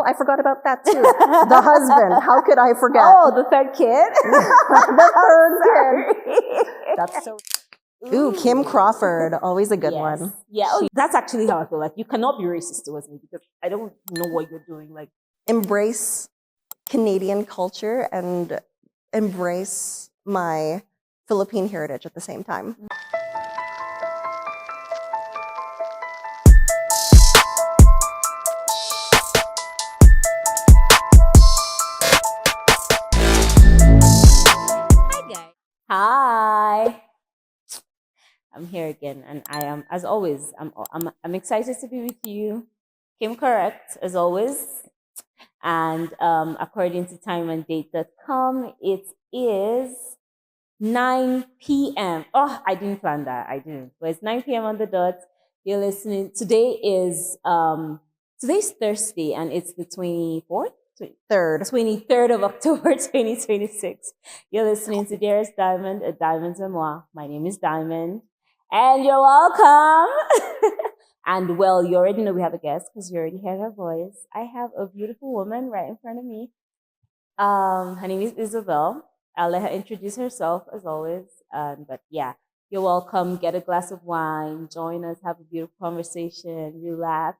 I forgot about that too. The husband. How could I forget? Oh, the third kid? The third kid. That's so... Ooh, Kim Crawford. Always a good one. Yeah. Oh, that's actually how I feel. Like, you cannot be racist towards me because I don't know what you're doing. Like, embrace Canadian culture and embrace my Philippine heritage at the same time. hi, guys. Hi. I'm here again, and I am, as always, I'm excited to be with you. Kim correct, as always. And according to timeanddate.com, it is 9 p.m. Oh, I didn't plan that. I didn't. But it's 9 p.m. on the dot. You're listening. Today's Thursday, and it's the 24th? 23rd of October, 2026. You're listening to Dearest Diamond, a Diamond's Memoir. My name is Diamond, and you're welcome. And well, you already know we have a guest because you already heard her voice. I have a beautiful woman right in front of me. Her name is Isabelle. I'll let her introduce herself as always. But yeah, you're welcome. Get a glass of wine, join us, have a beautiful conversation, relax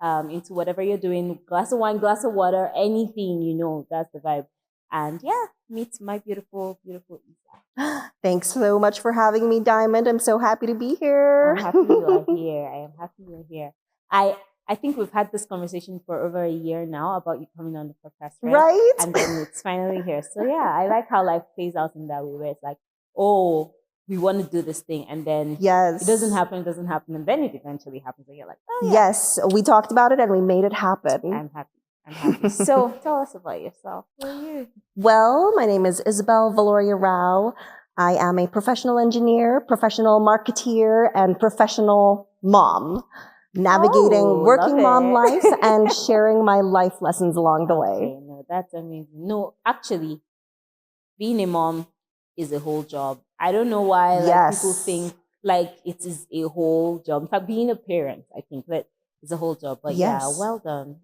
into whatever you're doing. Glass of wine, glass of water, anything, you know, that's the vibe. And yeah, meet my beautiful, beautiful Isa. Thanks so much for having me, Diamond. I'm so happy to be here. I'm happy you are here. I am happy you're here. I think we've had this conversation for over a year now about you coming on the podcast, right? And then it's finally here. So yeah, I like how life plays out in that way where it's like, oh, we want to do this thing, and then yes, it doesn't happen, and then it eventually happens, and you're like, oh yeah. Yes, we talked about it and we made it happen. I'm happy. So tell us about yourself. Who are you? Well, my name is Isabelle Valoria Rao. I am a professional engineer, professional marketeer, and professional mom, navigating working mom life and sharing my life lessons along the way. No, that's amazing. No, actually, being a mom is a whole job. I don't know why people think like it is a whole job. In fact, being a parent, I think that is a whole job. But yeah, well done.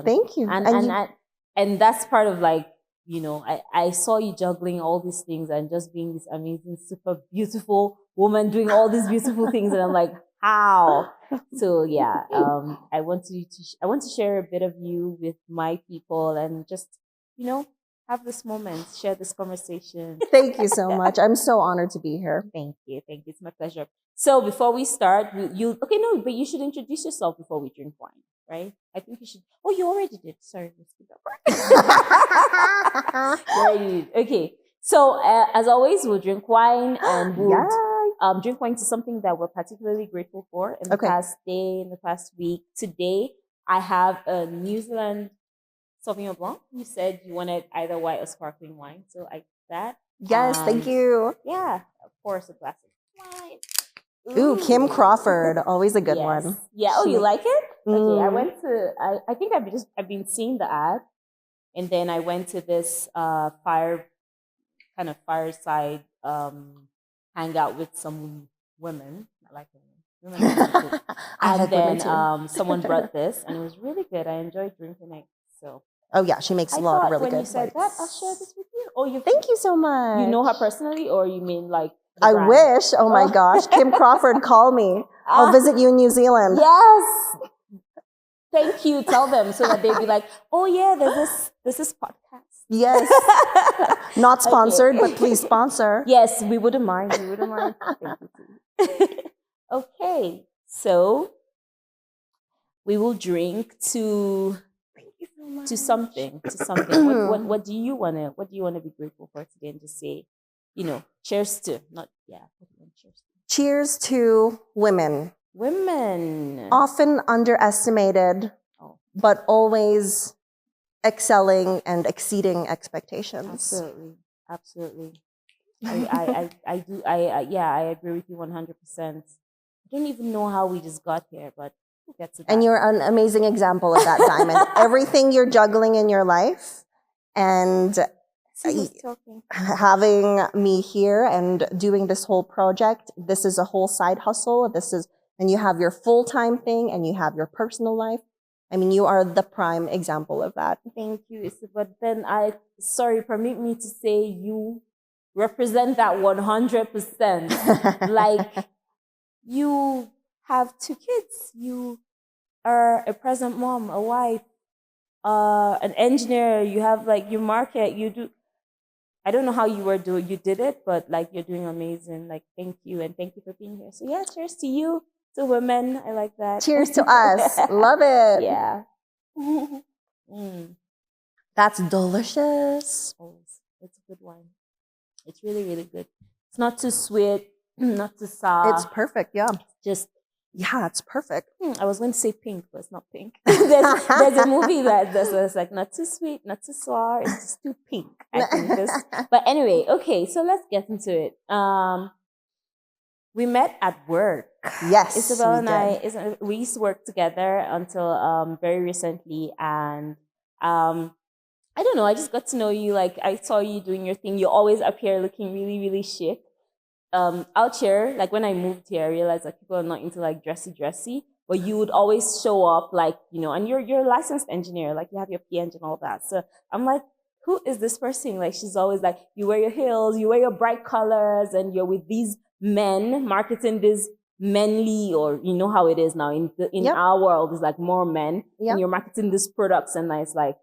Thank you. And that's part of, like, you know, I saw you juggling all these things and just being this amazing, super beautiful woman doing all these beautiful things, and I'm like, how? So yeah, I want to share a bit of you with my people and just, you know, have this moment, share this conversation. Thank you so much. I'm so honored to be here. Thank you. It's my pleasure. So before we start, but you should introduce yourself before we drink wine, right? I think you should. Oh, you already did. Sorry, Okay. So as always, we'll drink wine, and we'll drink wine to something that we're particularly grateful for in the past day, in the past week. Today, I have a New Zealand Sauvignon Blanc. You said you wanted either white or sparkling wine, so I did that. Yes, thank you. Yeah, of course, a glass of wine. Ooh, Kim Crawford, always a good one. Yeah. Oh, you like it? Okay, I went to. I think I've been seeing the ad, and then I went to this fireside hangout with some women. I like women. And then someone brought this, and it was really good. I enjoyed drinking it. So. Oh yeah, she makes a lot of really good. When you said that, I'll share this with you. Oh, thank you so much. You know her personally, or you mean like? I wish. Oh my gosh, Kim Crawford, call me. I'll visit you in New Zealand. Yes. Thank you. Tell them so that they'd be like, oh yeah, there's this podcast. Yes. Not sponsored, but please sponsor. Yes, we wouldn't mind. Thank you. Okay, so we will drink to something. What do you wanna be grateful for today, and just say, you know, cheers to cheers to women. Women. Often underestimated, but always excelling and exceeding expectations. Absolutely. I agree with you 100%. I don't even know how we just got here, but we'll get to that. And you're an amazing example of that, Diamond. Everything you're juggling in your life, and having me here and doing this whole project, this is a whole side hustle. And you have your full-time thing, and you have your personal life. I mean, you are the prime example of that. Thank you, Isabelle. But then permit me to say you represent that 100%. Like, you have 2 kids. You are a present mom, a wife, an engineer. You have like your market. You do. I don't know how you did it, but like you're doing amazing. Like, thank you, and thank you for being here. So yeah, cheers to you, to women. I like that. Cheers to us. Love it. Yeah. That's delicious. Oh, it's a good wine. It's really, really good. It's not too sweet, not too sour. It's perfect. Yeah. It's perfect. I was going to say pink, but it's not pink. there's a movie that's like not too sweet, not too sour. It's just too pink. I think. But anyway, okay. So let's get into it. We met at work. Yes, Isabelle and we used to work together until very recently, and I don't know. I just got to know you. Like, I saw you doing your thing. You always appear looking really, really chic. Out here, like when I moved here, I realized that people are not into like dressy, but you would always show up like, and you're a licensed engineer, like you have your PhD and all that. So I'm like, who is this person? Like, she's always like, you wear your heels, you wear your bright colors, and you're with these men marketing this manly, or you know how it is now in our world, it's like more men, and you're marketing these products, and it's like,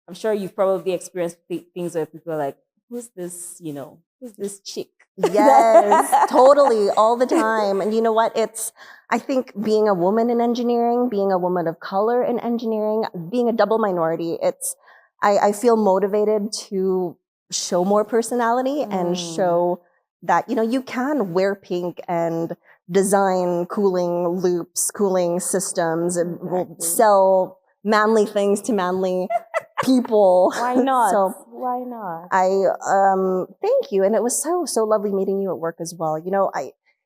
I'm sure you've probably experienced things where people are like, who's this, who's this chick? Yes, totally, all the time. And you know what? I think being a woman in engineering, being a woman of color in engineering, being a double minority, I feel motivated to show more personality and show that, you can wear pink and design cooling loops, cooling systems, and sell manly things to manly people. Why not? So why not? Thank you. And it was so lovely meeting you at work as well.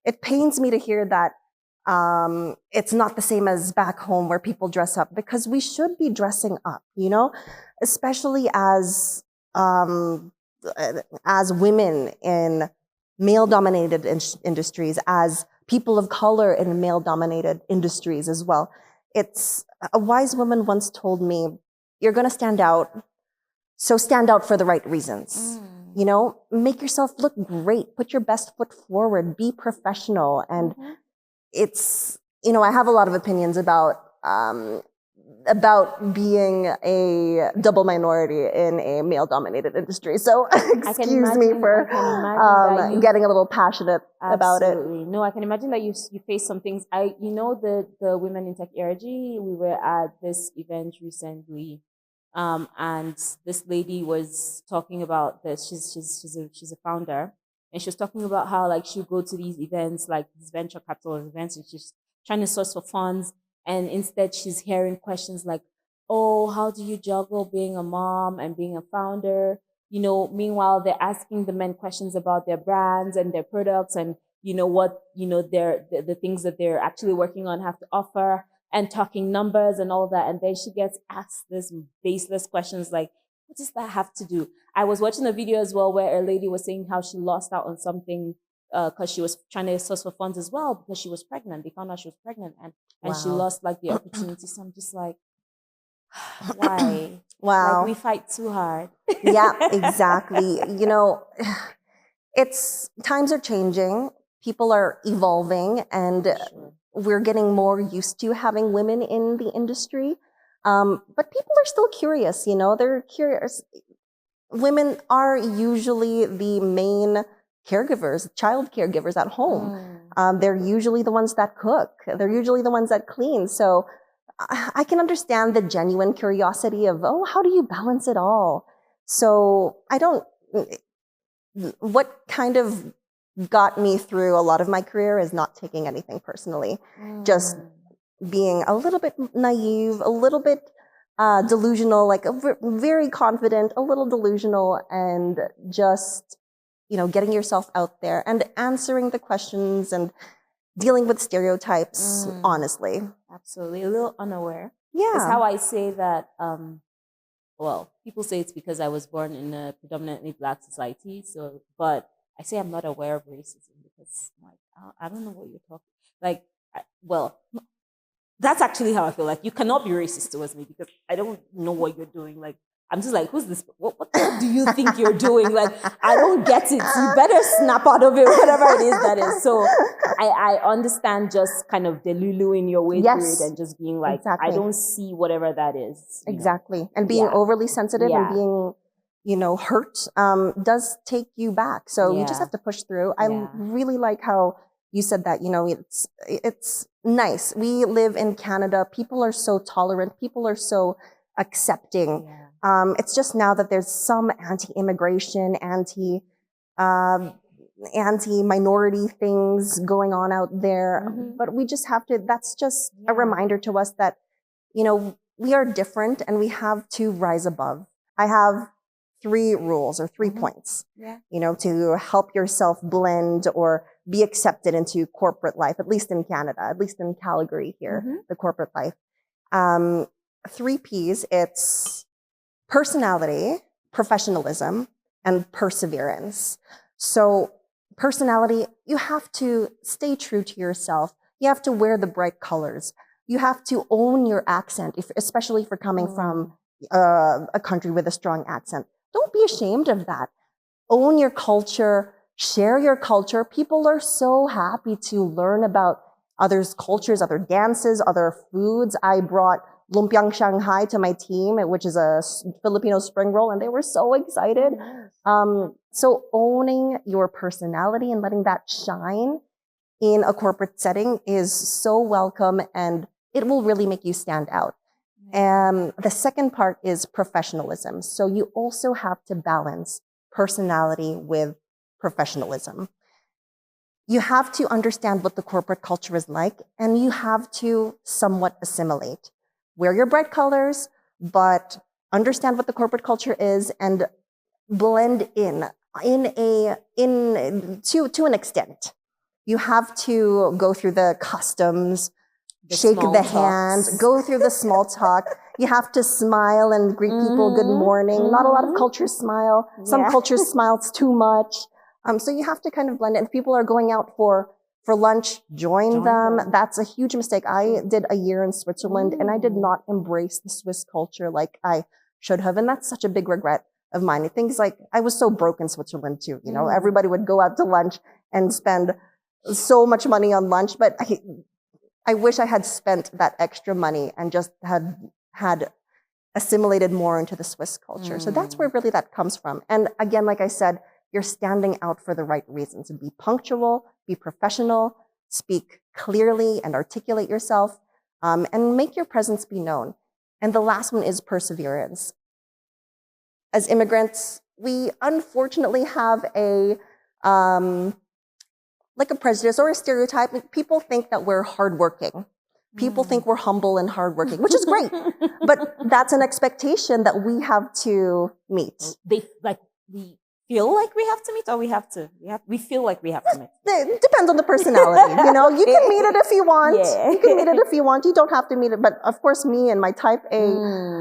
It pains me to hear that it's not the same as back home where people dress up, because we should be dressing up, especially as women in male-dominated industries, as people of color in male-dominated industries as well. A wise woman once told me, you're going to stand out, so stand out for the right reasons. Make yourself look great, put your best foot forward, be professional. And I have a lot of opinions about being a double minority in a male-dominated industry. So excuse me for getting a little passionate about it. No, I can imagine that you face some things. The Women in Tech ERG, we were at this event recently, and this lady was talking about this. She's a founder, and she was talking about how like she'll go to these events, like these venture capital events, and she's trying to source for funds. And instead, she's hearing questions like, oh, how do you juggle being a mom and being a founder? Meanwhile, they're asking the men questions about their brands and their products and, what, the things that they're actually working on have to offer, and talking numbers and all that. And then she gets asked this baseless questions like, what does that have to do? I was watching a video as well where a lady was saying how she lost out on something because she was trying to source for funds as well because she was pregnant. They found out she was pregnant and she lost like the opportunity. So I'm just like, why? Wow. Like, we fight too hard. Yeah, exactly. Times are changing. People are evolving, and we're getting more used to having women in the industry. But people are still curious, they're curious. Women are usually the main caregivers, child caregivers at home. They're usually the ones that cook. They're usually the ones that clean. So I can understand the genuine curiosity of, oh, how do you balance it all? So what kind of got me through a lot of my career is not taking anything personally, just being a little bit naive, a little bit delusional, like very confident, a little delusional, and just getting yourself out there and answering the questions and dealing with stereotypes honestly. Absolutely. A little unaware. Yeah. It's how I say that, people say it's because I was born in a predominantly Black society. So, but I say I'm not aware of racism because, like, I don't know what you're talking. Like, that's actually how I feel. Like, you cannot be racist towards me because I don't know what you're doing. Like, I'm just like, who's this? What do you think you're doing? Like, I don't get it. You better snap out of it, whatever it is that is. So I understand just kind of deluluing your way through it and just being like, I don't see whatever that is. Exactly. And being overly sensitive and being, hurt does take you back. So you just have to push through. I really like how you said that, it's nice. We live in Canada. People are so tolerant. People are so accepting. It's just now that there's some anti-immigration, anti-minority things going on out there. But we just have to, that's just a reminder to us that, we are different and we have to rise above. I have 3 rules or 3 points, to help yourself blend or be accepted into corporate life, at least in Canada, at least in Calgary here, the corporate life. 3 P's, it's personality, professionalism, and perseverance. So personality, you have to stay true to yourself. You have to wear the bright colors. You have to own your accent, especially if you're coming from a country with a strong accent. Don't be ashamed of that. Own your culture, share your culture. People are so happy to learn about others' cultures, other dances, other foods. I brought lumpiang Shanghai to my team, which is a Filipino spring roll, and they were so excited. So owning your personality and letting that shine in a corporate setting is so welcome, and it will really make you stand out. The second part is professionalism. So you also have to balance personality with professionalism. You have to understand what the corporate culture is like, and you have to somewhat assimilate. Wear your bright colors, but understand what the corporate culture is and blend in to an extent. You have to go through the customs, shake the hand, go through the small talk. You have to smile and greet people good morning. Not a lot of cultures smile. Some cultures smile too much. So you have to kind of blend it. If people are going out for lunch, join them. That's a huge mistake. I did a year in Switzerland and I did not embrace the Swiss culture like I should have. And that's such a big regret of mine. Things like, I was so broke in Switzerland too. Everybody would go out to lunch and spend so much money on lunch, but I wish I had spent that extra money and just had assimilated more into the Swiss culture. So that's where really that comes from. And again, like I said, you're standing out for the right reasons. Be punctual, be professional, speak clearly and articulate yourself, and make your presence be known. And the last one is perseverance. As immigrants, we unfortunately have a prejudice or a stereotype. People think that we're hardworking. People think we're humble and hardworking, which is great. But that's an expectation that we have to meet. We feel like we have to meet, or we feel like we have to meet. It depends on the personality. You can meet it if you want. You can meet it if you want. You don't have to meet it. But of course, me and my type A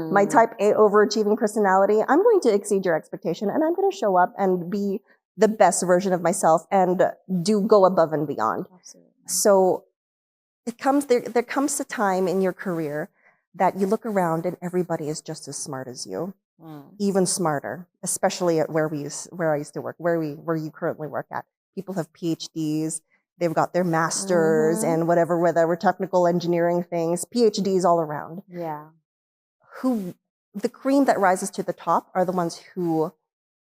overachieving personality, I'm going to exceed your expectation, and I'm going to show up and be the best version of myself and go above and beyond. Absolutely. So there comes a time in your career that you look around and everybody is just as smart as you, even smarter, especially at where I used to work, where you currently work at. People have PhDs, they've got their masters and whatever technical engineering things, PhDs all around. Yeah. The cream that rises to the top are the ones who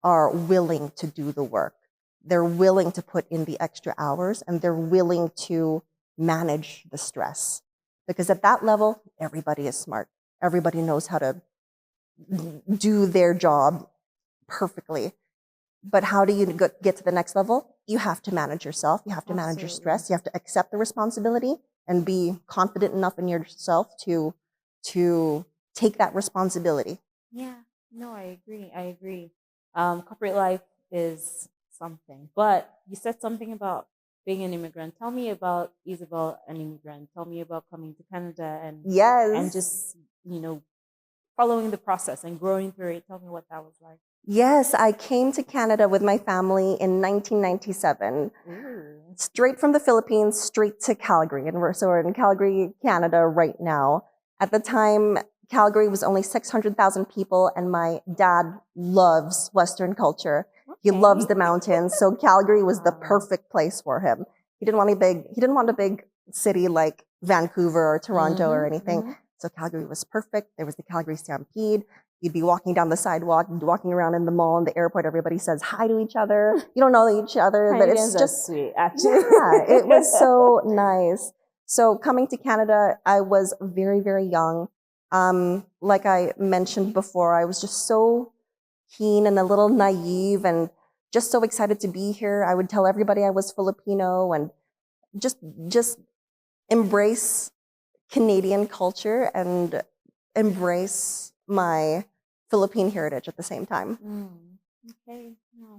are willing to do the work. They're willing to put in the extra hours, and they're willing to manage the stress. Because at that level, everybody is smart. Everybody knows how to do their job perfectly. But how do you get to the next level? You have to manage yourself. You have to manage your stress. You have to accept the responsibility and be confident enough in yourself to take that responsibility. Yeah, no, I agree. Corporate life is something. But you said something about being an immigrant. Tell me about Isabelle, an immigrant. Tell me about coming to Canada and just, following the process and growing through it. Tell me what that was like. Yes, I came to Canada with my family in 1997. Straight from the Philippines, straight to Calgary. And we're in Calgary, Canada right now. At the time, Calgary was only 600,000 people, and my dad loves Western culture. Okay. He loves the mountains, so Calgary was the perfect place for him. He didn't want a big city like Vancouver or Toronto or anything. So Calgary was perfect. There was the Calgary Stampede. You'd be walking down the sidewalk, walking around in the mall, in the airport. Everybody says hi to each other. You don't know each other, but it's just sweet. Actually, yeah, it was so nice. So coming to Canada, I was very, very young. Like I mentioned before, I was just so keen and a little naive, and just so excited to be here. I would tell everybody I was Filipino, and just embrace Canadian culture and embrace my Philippine heritage at the same time. Okay. Yeah.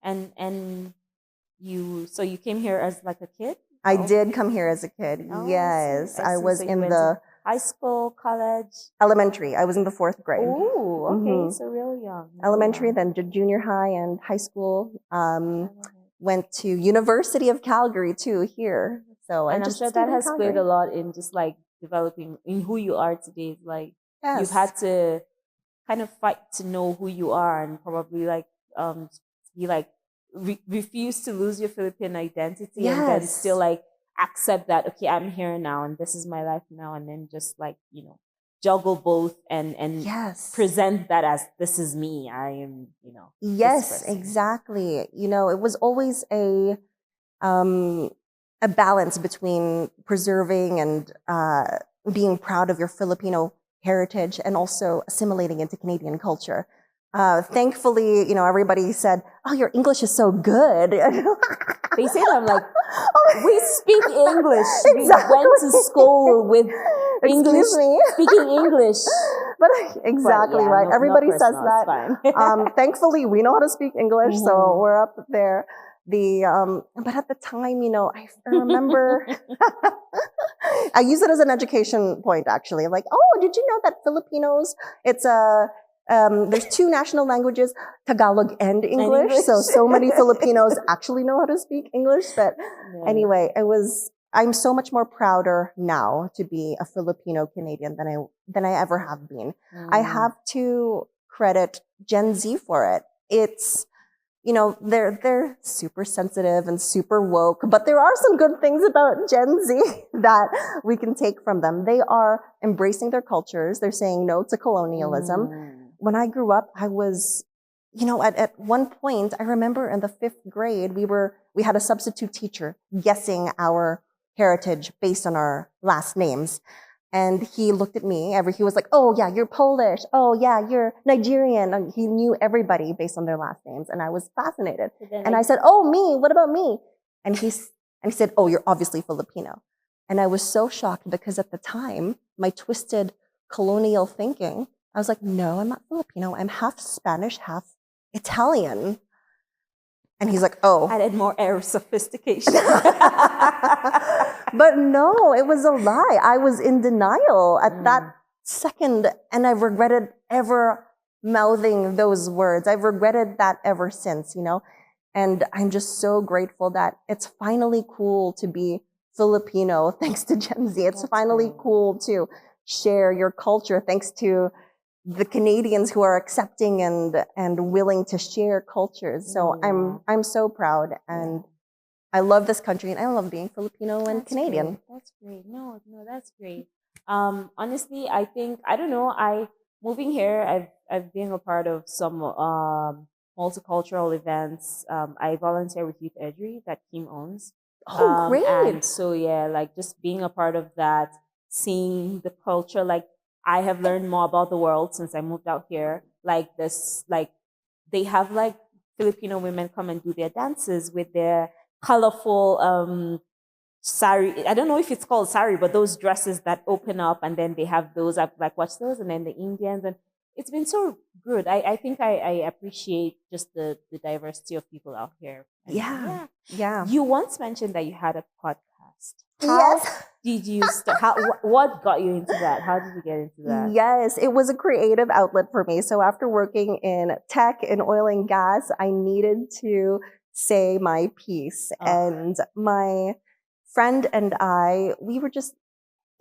And you came here as like a kid? I did come here as a kid. Oh, yes. I was in the high school, college? Elementary. I was in the 4th grade. Oh, okay. So really young. Elementary, then junior high and high school. Went to University of Calgary too here. So and I'm sure that has played a lot in just like developing in who you are today. Like you've had to kind of fight to know who you are, and probably like be like refuse to lose your Philippine identity, and then still like accept that, okay, I'm here now and this is my life now, and then just like, you know, juggle both and present that as this is me. I am, you know. Yes, exactly. You know, it was always a balance between preserving and being proud of your Filipino heritage and also assimilating into Canadian culture. Thankfully, you know, everybody said, "Oh, your English is so good." They say that. I'm like, we speak English. Exactly. We went to school with English, speaking English. But exactly right. Everybody says that. Thankfully, we know how to speak English, so we're up there. But at the time, you know, I remember I use it as an education point, actually. Like, oh, did you know that Filipinos, there's 2 national languages, Tagalog and English. So many Filipinos actually know how to speak English. But anyway, I'm so much more prouder now to be a Filipino-Canadian than I ever have been. I have to credit Gen Z for it. It's, you know, they're super sensitive and super woke, but there are some good things about Gen Z that we can take from them. They are embracing their cultures. They're saying no to colonialism. When I grew up, I was, you know, at one point, I remember in the 5th grade, we had a substitute teacher guessing our heritage based on our last names. And he looked at me, he was like, "Oh yeah, you're Polish. Oh yeah, you're Nigerian." And he knew everybody based on their last names. And I was fascinated. And I said, "Oh, me, what about me?" And he said, "Oh, you're obviously Filipino." And I was so shocked because at the time, my twisted colonial thinking, I was like, "No, I'm not Filipino. I'm half Spanish, half Italian." And he's like, "Oh." Added more air of sophistication. But no, it was a lie. I was in denial at that second, and I've regretted ever mouthing those words. I've regretted that ever since, you know? And I'm just so grateful that it's finally cool to be Filipino thanks to Gen Z. It's finally cool to share your culture thanks to the Canadians who are accepting and willing to share cultures. So I'm so proud, and I love this country, and I love being Filipino and Canadian. Great. That's great. No, that's great. Honestly, I think, I don't know, moving here, I've been a part of some multicultural events. I volunteer with Youth Edry that Kim owns. Oh, great. And so yeah, like just being a part of that, seeing the culture, like I have learned more about the world since I moved out here. Like this, like they have like Filipino women come and do their dances with their colorful sari. I don't know if it's called sari, but those dresses that open up, and then they have those. I've like watched those, and then the Indians, and it's been so good. I think I appreciate just the diversity of people out here. And yeah. You once mentioned that you had a podcast. Yes. did you start? What got you into that? How did you get into that? Yes, it was a creative outlet for me. So after working in tech and oil and gas, I needed to say my piece. And my friend and I, we were just,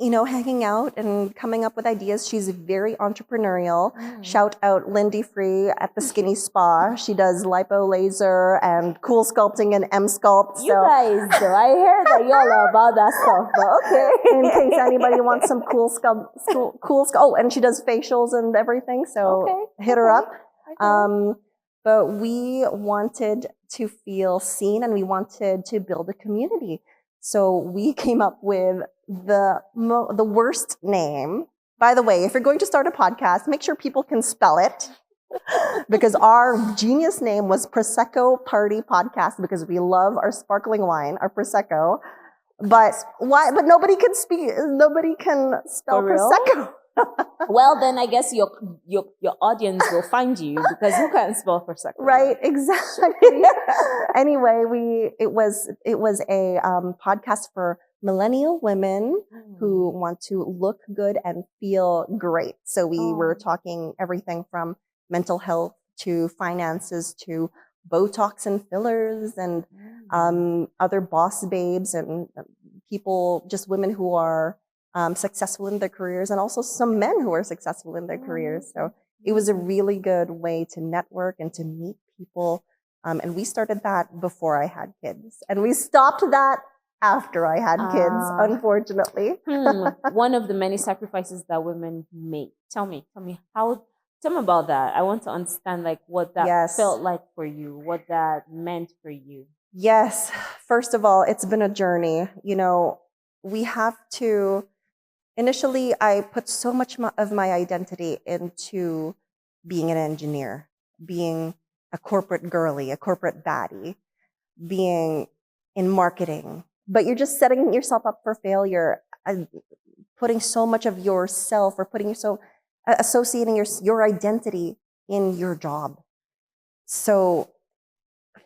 hanging out and coming up with ideas. She's very entrepreneurial. Shout out Lindy Free at the Skinny Spa. She does lipo laser and cool sculpting and M sculpt. You guys, though, I heard that y'all are about that stuff, but okay. In case anybody wants some cool sculpt. Oh, and she does facials and everything. So hit her up. Okay. But we wanted to feel seen and we wanted to build a community. So we came up with the worst name. By the way, if you're going to start a podcast, make sure people can spell it. Because our genius name was Prosecco Party Podcast because we love our sparkling wine, our Prosecco. But why? But nobody can spell Prosecco. Well, then I guess your audience will find you because who can't spell Prosecco? Right, exactly. Anyway, it was a podcast for millennial women who want to look good and feel great. So we were talking everything from mental health to finances to Botox and fillers and other boss babes and people, just women who are successful in their careers, and also some men who are successful in their careers. So it was a really good way to network and to meet people. And we started that before I had kids. And we stopped that after I had kids, unfortunately. One of the many sacrifices that women make. Tell me about that. I want to understand what that felt like for you, what that meant for you. Yes. First of all, it's been a journey. We have to... Initially, I put so much of my identity into being an engineer, being a corporate girly, a corporate baddie, being in marketing. But you're just setting yourself up for failure, putting so much of yourself or associating your identity in your job. So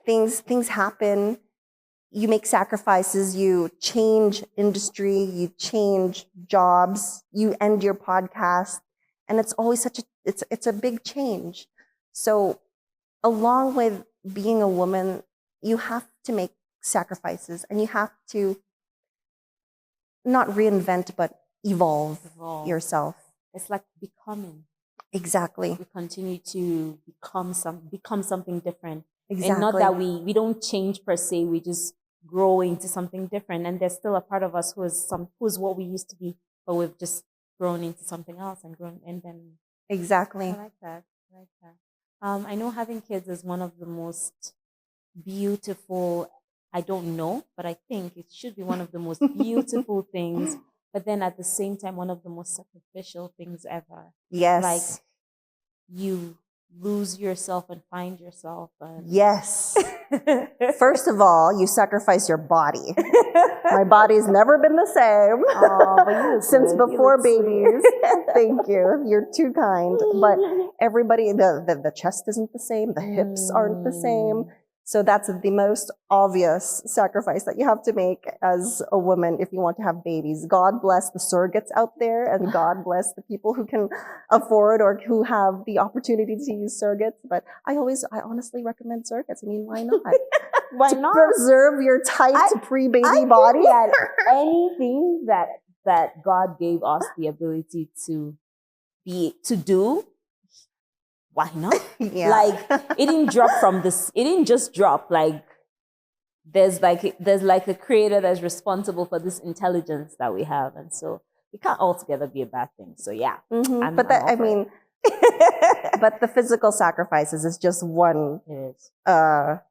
things happen. You make sacrifices, you change industry, you change jobs, you end your podcast, and it's always it's a big change. So along with being a woman, you have to make sacrifices and you have to not reinvent, but evolve yourself. It's like becoming. Exactly. We continue to become something different. Exactly. And not that we don't change per se, we just grow into something different. And there's still a part of us who's what we used to be, but we've just grown into something else and then. Exactly. I like that. I know having kids is one of the most beautiful, I don't know, but I think it should be one of the most beautiful things, but then at the same time, one of the most sacrificial things ever. Yes. Like you lose yourself and find yourself. Yes. First of all, you sacrifice your body. My body's never been the same but since before babies. Thank you. You're too kind. But everybody, the chest isn't the same. The hips aren't the same. So that's the most obvious sacrifice that you have to make as a woman if you want to have babies. God bless the surrogates out there, and God bless the people who can afford or who have the opportunity to use surrogates. But I honestly recommend surrogates. I mean, why not? Why not? Preserve your tight pre-baby body. That anything that God gave us the ability to do, why not? Yeah. Like it didn't drop from this. It didn't just drop. Like there's a creator that's responsible for this intelligence that we have, and so it can't altogether be a bad thing. So yeah, mm-hmm. But the physical sacrifices is just one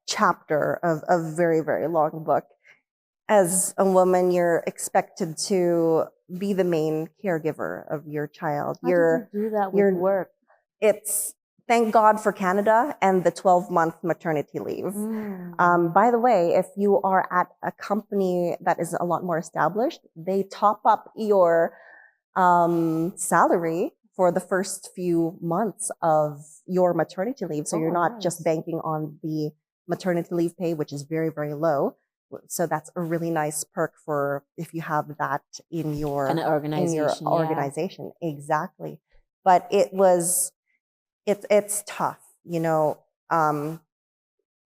chapter of a very, very long book. As a woman, you're expected to be the main caregiver of your child. How did you do that with work? It's thank God for Canada and the 12-month maternity leave. By the way, if you are at a company that is a lot more established, they top up your salary for the first few months of your maternity leave. So you're not just banking on the maternity leave pay, which is very, very low. So that's a really nice perk for if you have that in your organization. Organization. Exactly. But it's tough, you know.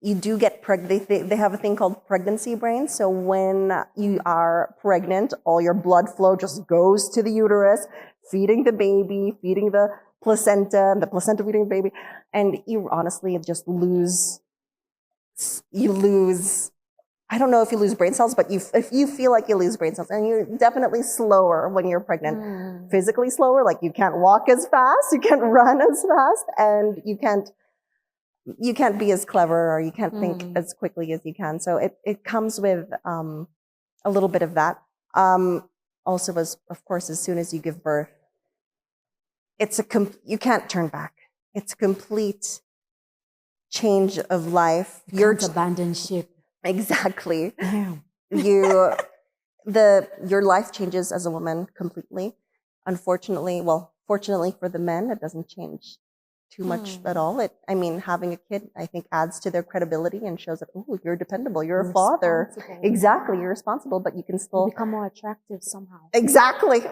You do get pregnant. They have a thing called pregnancy brain. So when you are pregnant, all your blood flow just goes to the uterus, feeding the baby, feeding the placenta, and the placenta feeding the baby. And you honestly just lose, I don't know if you lose brain cells, but if you feel like you lose brain cells, and you're definitely slower when you're pregnant, physically slower, like you can't walk as fast, you can't run as fast, and you can't be as clever, or you can't think as quickly as you can. So it comes with a little bit of that. Also, of course, as soon as you give birth, you can't turn back. It's a complete change of life. You're abandon ship. Exactly. Damn. Your life changes as a woman completely. Unfortunately, fortunately for the men, it doesn't change too much at all. Having a kid, I think, adds to their credibility and shows that, oh, you're dependable, you're a father. Exactly, you're responsible, but you can still become more attractive somehow. Exactly.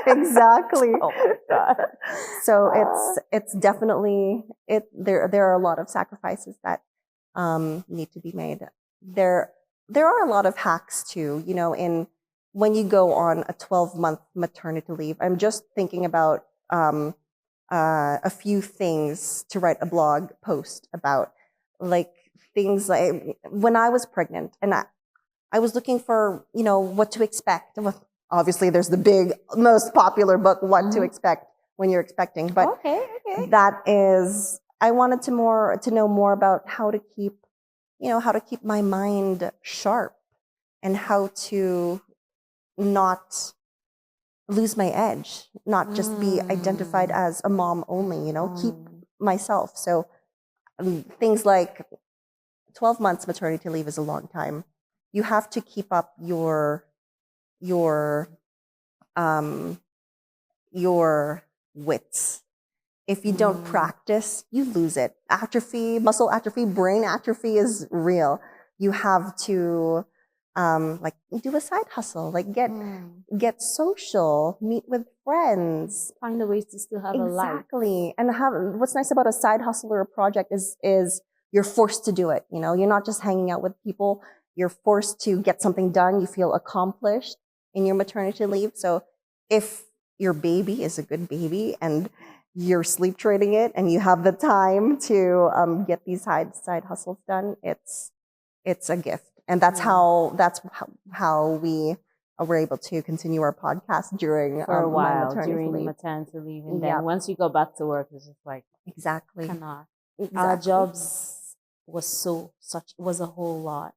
Exactly. Oh my God. So it's definitely there are a lot of sacrifices that need to be made. There are a lot of hacks too, you know, when you go on a 12-month maternity leave. I'm just thinking about a few things to write a blog post about, like things like when I was pregnant and I was looking for, you know, what to expect. Well, obviously, there's the big, most popular book, What to Expect When You're Expecting. But okay. That is, I wanted to know more about how to keep my mind sharp and how to not lose my edge, not just be identified as a mom only, you know, keep myself. So things like 12 months maternity leave is a long time. You have to keep up your wits. If you don't practice, you lose it. Atrophy, muscle atrophy, brain atrophy is real. You have to do a side hustle, like get social, meet with friends, find the ways to still have a life. Exactly. And what's nice about a side hustle or a project is you're forced to do it. You know, you're not just hanging out with people. You're forced to get something done. You feel accomplished in your maternity leave. So if your baby is a good baby and you're sleep training it and you have the time to get these side hustles done, it's a gift. And that's how we were able to continue our podcast during for a while during maternity leave. And then once you go back to work, it's just like cannot. Our jobs was a whole lot,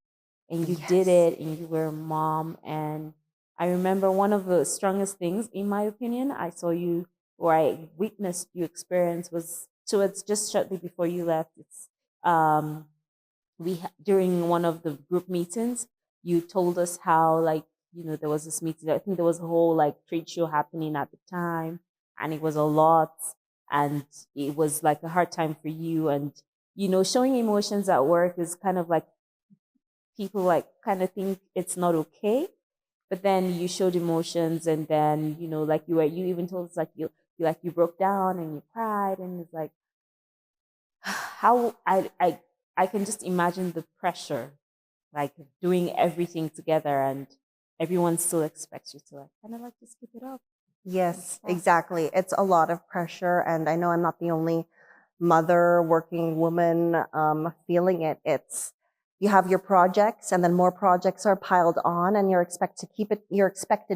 and you did it, and you were a mom. And I remember one of the strongest things, in my opinion, I saw you, or I witnessed you experience, was towards just shortly before you left. It's during one of the group meetings, you told us how, like, you know, there was this meeting. I think there was a whole like trade show happening at the time, and it was a lot, and it was like a hard time for you. And you know, showing emotions at work is kind of like people like kind of think it's not okay, but then you showed emotions, and then you know, like you even told us like you broke down and you cried, and it's like how I can just imagine the pressure, like doing everything together, and everyone still expects you to like kind of like just keep it up. Yes, exactly. It's a lot of pressure, and I know I'm not the only mother, working woman feeling it. It's you have your projects, and then more projects are piled on, and you're expected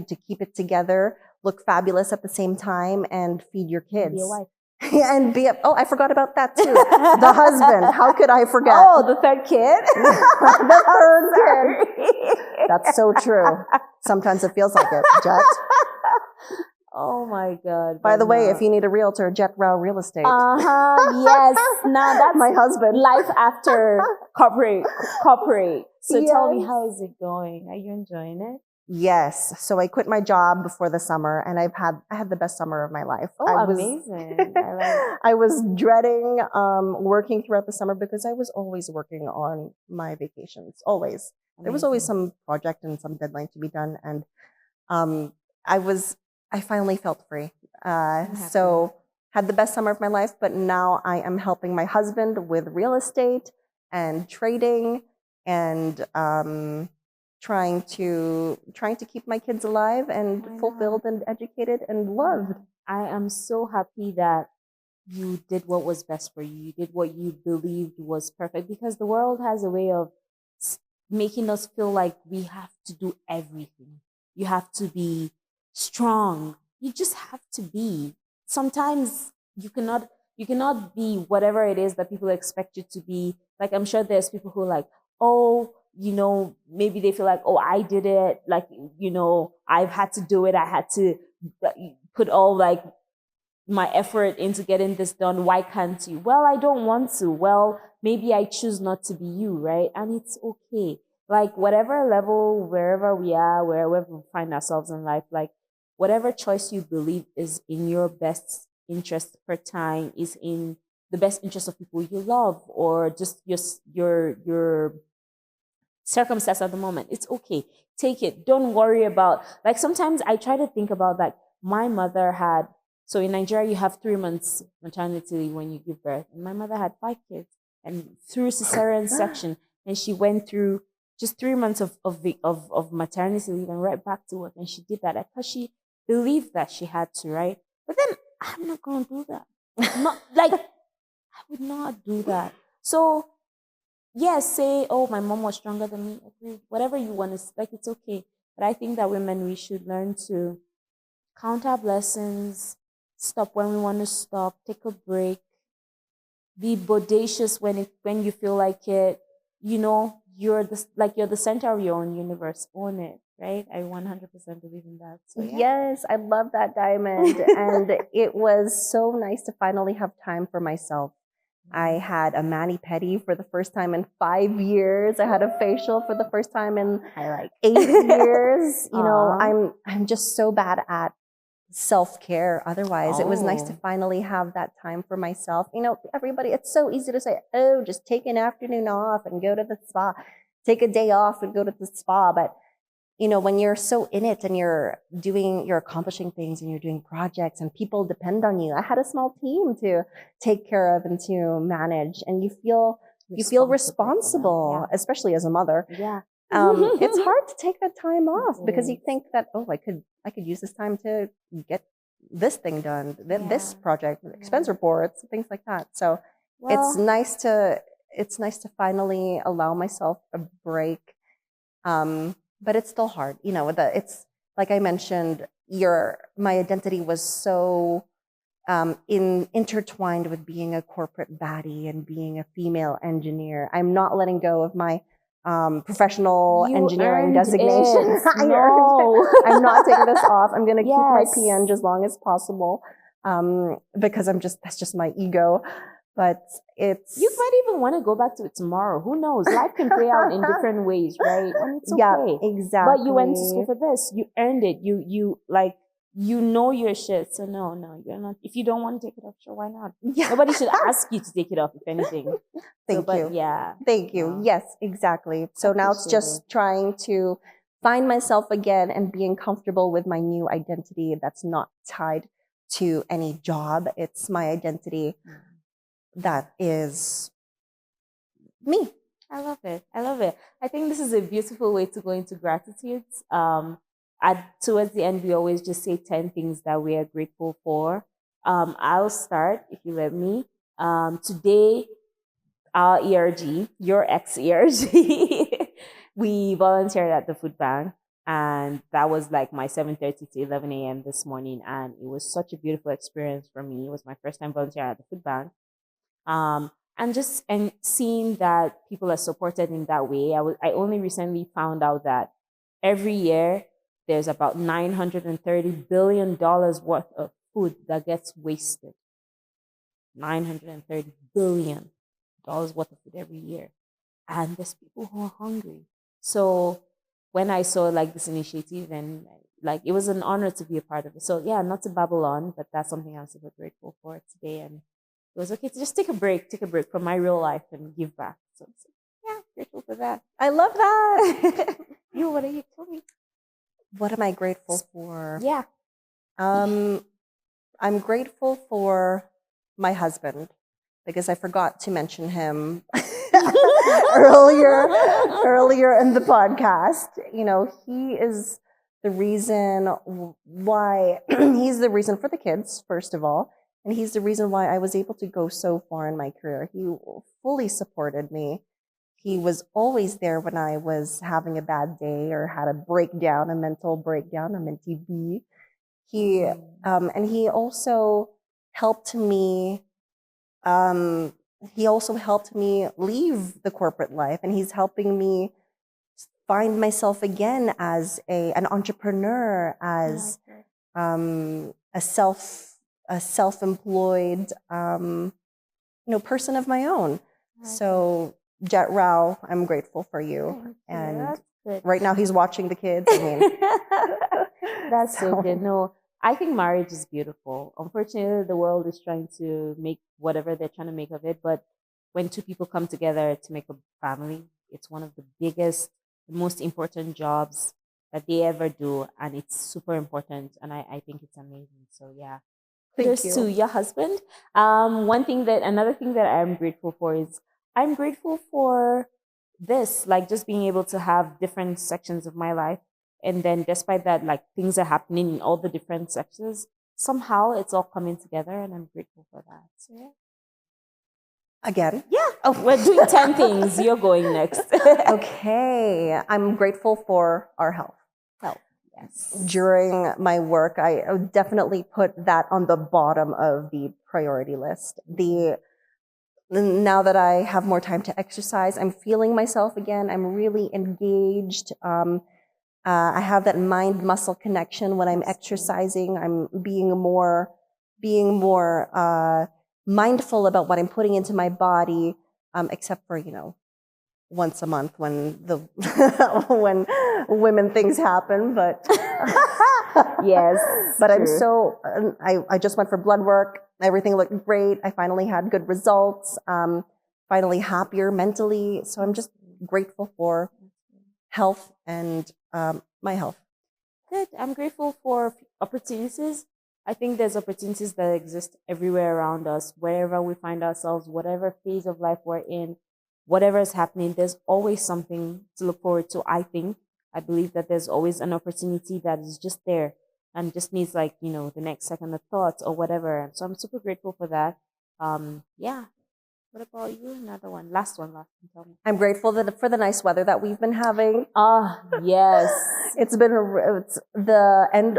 to keep it together, look fabulous at the same time, and feed your kids. Be a wife. And I forgot about that too. The husband. How could I forget? Oh, the third kid? The third kid. That's so true. Sometimes it feels like it, Jet. Oh my God. By the way, if you need a realtor, Jet Rao Real Estate. Yes. Now that's my husband. Life after corporate. So tell me, how is it going? Are you enjoying it? Yes. So I quit my job before the summer, and I had the best summer of my life. Amazing. I like I was dreading working throughout the summer because I was always working on my vacations. Always. There was always some project and some deadline to be done, and um, I finally felt free. So had the best summer of my life, but now I am helping my husband with real estate and trading and trying to keep my kids alive and fulfilled and educated and loved. I am so happy that you did what was best for you. You did what you believed was perfect, because the world has a way of making us feel like we have to do everything. You have to be strong. You just have to be. Sometimes you cannot be whatever it is that people expect you to be. Like, I'm sure there's people who are like, oh, maybe they feel like, oh, I did it. Like, I've had to do it. I had to put all like my effort into getting this done. Why can't you? Well, I don't want to. Well, maybe I choose not to be you, right? And it's okay. Like, whatever level, wherever we are, wherever we find ourselves in life, like, whatever choice you believe is in your best interest per time, is in the best interest of people you love, or just your circumstance at the moment. It's okay. Take it. Don't worry about, like, sometimes I try to think about, like, my mother had, so in Nigeria, you have 3 months maternity leave when you give birth. And my mother had 5 kids and through cesarean section. And she went through just 3 months of maternity leave and right back to work. And she did that because she believed that she had to, right? But then I'm not going to do that. Not like, I would not do that. So, yes, say, oh, my mom was stronger than me. Okay, whatever you want to, like, it's okay. But I think that women, we should learn to count our blessings, stop when we want to stop, take a break, be bodacious when you feel like it. You're the center of your own universe. Own it, right? I 100% believe in that. So, yeah. Yes, I love that, Diamond. And it was so nice to finally have time for myself. I had a mani-pedi for the first time in 5 years. I had a facial for the first time in 8 years. I'm just so bad at self-care otherwise. It was nice to finally have that time for myself. Everybody, it's so easy to say, oh, just take an afternoon off and go to the spa. Take a day off and go to the spa. But when you're so in it and you're accomplishing things and you're doing projects and people depend on you. I had a small team to take care of and to manage, and you feel responsible, especially as a mother. Yeah. It's hard to take that time off because you think that, oh, I could use this time to get this thing done, this project, expense reports, things like that. So it's nice to finally allow myself a break. But it's still hard. It's like I mentioned, my identity was so intertwined with being a corporate baddie and being a female engineer. I'm not letting go of my professional engineering designation. I'm not taking this off. I'm going to keep my PN as long as possible because that's just my ego. But you might even want to go back to it tomorrow. Who knows? Life can play out in different ways, right? And it's okay. Yeah, exactly. But you went to school for this. You earned it. You your shit. So no, you're not. If you don't want to take it off, sure, why not? Yeah. Nobody should ask you to take it off, if anything. Thank you. Yeah. Thank you. Yes, exactly. So now it's just trying to find myself again and being comfortable with my new identity that's not tied to any job. It's my identity that is me. I love it. I think this is a beautiful way to go into gratitude. Towards the end, we always just say 10 things that we are grateful for. I'll start, if you let me. Today, our ERG, your ex-ERG, we volunteered at the food bank. And that was like my 7:30 to 11 a.m. this morning. And it was such a beautiful experience for me. It was my first time volunteering at the food bank. And seeing that people are supported in that way. I only recently found out that every year there's about $930 billion worth of food that gets wasted. $930 billion worth of food every year. And there's people who are hungry. So when I saw like this initiative, and like it was an honor to be a part of it. So yeah, not to babble on, but that's something I'm super grateful for today. And it was okay to just take a break from my real life and give back. So yeah, grateful for that. I love that. You, what are you? Tell me. What am I grateful for? Yeah. I'm grateful for my husband because I forgot to mention him earlier in the podcast. You know, he is the reason why he's the reason for the kids, first of all, and he's the reason why I was able to go so far in my career. He fully supported me. He was always there when I was having a bad day or had a breakdown, a mental breakdown, a mentee B. And he also helped me. He also helped me leave the corporate life, and he's helping me find myself again as an entrepreneur, as a self-employed, person of my own. So, Jet Rao, I'm grateful for you. And right now he's watching the kids. I mean, that's so good. No, I think marriage is beautiful. Unfortunately, the world is trying to make whatever they're trying to make of it. But when two people come together to make a family, it's one of the biggest, most important jobs that they ever do. And it's super important. And I think it's amazing. So yeah. Thank you. To your husband. Another thing that I'm grateful for is I'm grateful for this, like just being able to have different sections of my life. And then despite that, like things are happening in all the different sections, somehow it's all coming together, and I'm grateful for that. So, yeah. Again? Yeah. Oh, we're doing 10 things. You're going next. Okay. I'm grateful for our health. Yes. During my work, I definitely put that on the bottom of the priority list. Now that I have more time to exercise, I'm feeling myself again. I'm really engaged. I have that mind-muscle connection when I'm exercising. I'm being more mindful about what I'm putting into my body, except for, once a month when when women things happen. But yes, but true. I just went for blood work. Everything looked great. I finally had good results. Finally happier mentally. So I'm just grateful for health and my health. Good. I'm grateful for opportunities. I think there's opportunities that exist everywhere around us, wherever we find ourselves, whatever phase of life we're in, whatever is happening, there's always something to look forward to. I believe that there's always an opportunity that is just there and just needs the next second of thought or whatever. And so I'm super grateful for that. Yeah. What about you? Another one. Last one. Tell me. I'm grateful for the nice weather that we've been having. Yes. It's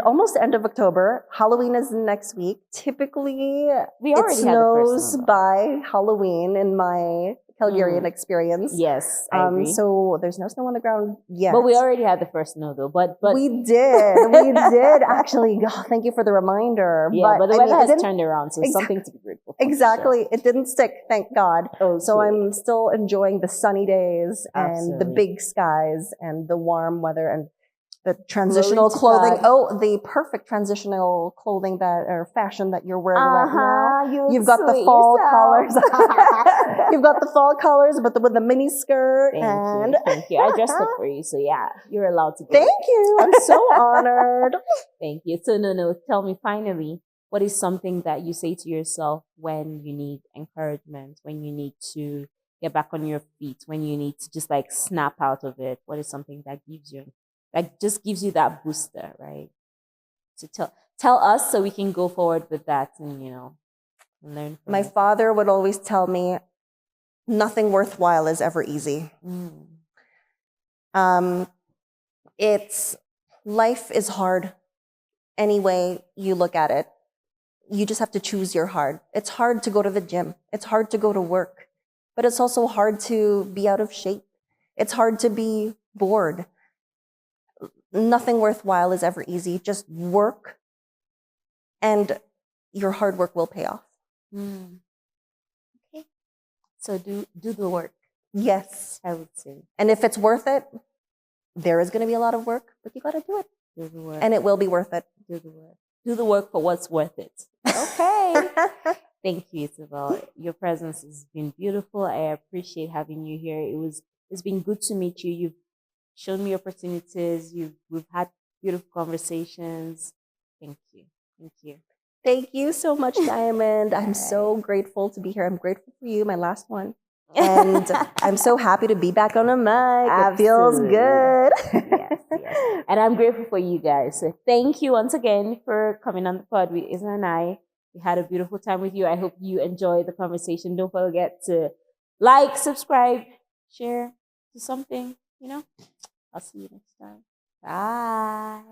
almost end of October. Halloween is next week. Typically, it snows by Halloween in my Calgarian experience. Yes, I agree. So there's no snow on the ground yet. But we already had the first snow, though. But we did actually. Oh, thank you for the reminder. Yeah, but the weather has turned around, so something to be grateful for. Exactly, it didn't stick. Thank God. Okay. So I'm still enjoying the sunny days and the big skies and the warm weather and the transitional clothing. Oh, the perfect transitional clothing or fashion that you're wearing right now. You've got the fall colors. You've got the fall colors, but with the mini skirt. Thank you. I dressed up for you, so yeah, you're allowed to go. Thank you. I'm so honored. Thank you. So no, tell me finally, what is something that you say to yourself when you need encouragement, when you need to get back on your feet, when you need to just like snap out of it? What is something that just gives you that booster, right? So tell us so we can go forward with that and, learn from My father would always tell me, nothing worthwhile is ever easy. Life is hard any way you look at it. You just have to choose your hard. It's hard to go to the gym. It's hard to go to work. But it's also hard to be out of shape. It's hard to be bored. Nothing worthwhile is ever easy. Just work, and your hard work will pay off. Okay. So do the work. Yes. I would say. And if it's worth it, there is going to be a lot of work, but you got to do it. Do the work. And it will be worth it. Do the work. Do the work for what's worth it. Okay. Thank you, Isabelle. Your presence has been beautiful. I appreciate having you here. It's been good to meet you. You've shown me opportunities. We've had beautiful conversations. Thank you. Thank you. Thank you so much, Diamond. I'm so grateful to be here. I'm grateful for you, my last one. And I'm so happy to be back on a mic. It feels good. Yes. And I'm grateful for you guys. So thank you once again for coming on the pod with Isa and I. We had a beautiful time with you. I hope you enjoyed the conversation. Don't forget to like, subscribe, share, do something, I'll see you next time. Bye.